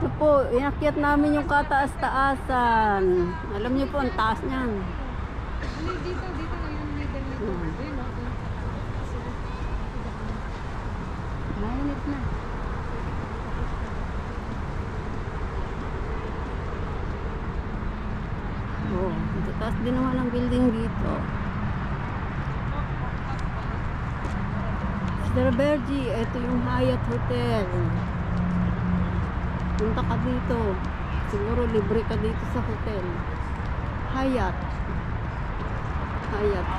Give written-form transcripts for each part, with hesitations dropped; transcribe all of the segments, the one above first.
Ito po, inakyat namin yung kataas-taasan. Alam niyo po, ang taas niyan. Dito ngayon, middle nito. Ayun, okay. Mainit na. Oh, taas din naman ang building dito. Sister Bergie, ito yung Hyatt Hotel. Punta ka dito. Siguro libre ka dito sa hotel. Hyatt. Hyatt.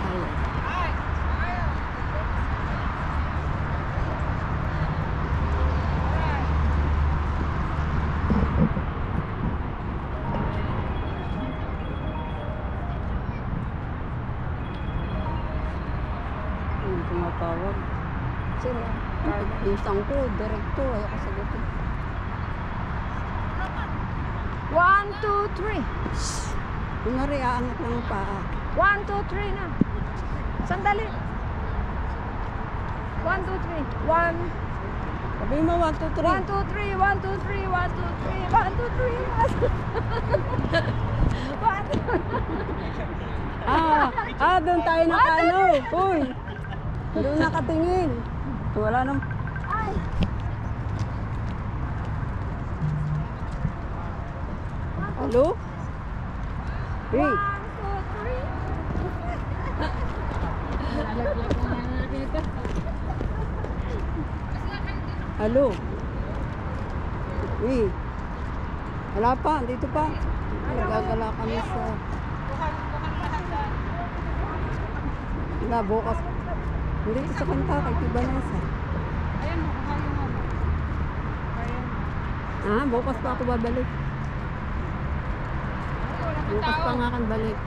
Yung tumatawag. Sino? Yung sangko, direkto. Ayaw ka sagutin. 1, 2, 3. Kunwari, aangat lang ang paa. 1, 2, 3 na. Sandali. 1, 2, 3. 1. Sabi mo, 1, 2, 3. 1, 2, 3. 1, 2, 3. 1, 2, 3. 1, 2, 3. Doon tayo nakano. Uy, doon nakatingin. Wala nang... Ay. Hello? Hey. 1, 2, 3. Hello? Hey. Wala pa, dito pa. Nagagala kami sa... Wala, bukas. Dito sa kanta, kay Kibanesa. Ayan mo, kaya mo. Ayan. Bukas pa ako babalik. Bukas pa nga kan balik.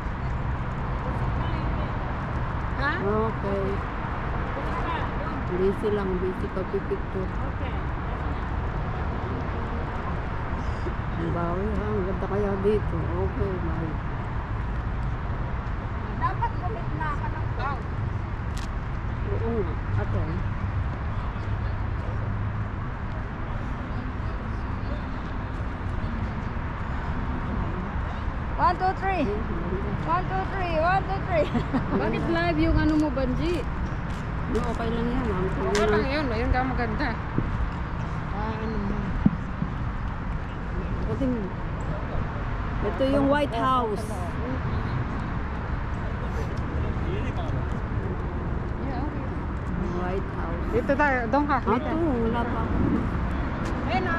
Ha? Okay. Busy lang, busy pagpipicture. Okay. Ang bawi ha, ang ganda kaya dito. Okay, bye. Dapat kumit na ka ng wow. Oo nga, ato. 1, 2, 3. 1, 2, 3. 1, 2, 3. Bakit live yung ano mo, Banji? No, okay lang yan. Okay lang yun. Ayun ka maganda. Ano mo? Ito yung White House. Yeah, okay. White House. Dito tayo. Doon ka. Ato, wala pa. Ayun na.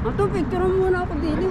Ato, picture mo muna ako dito.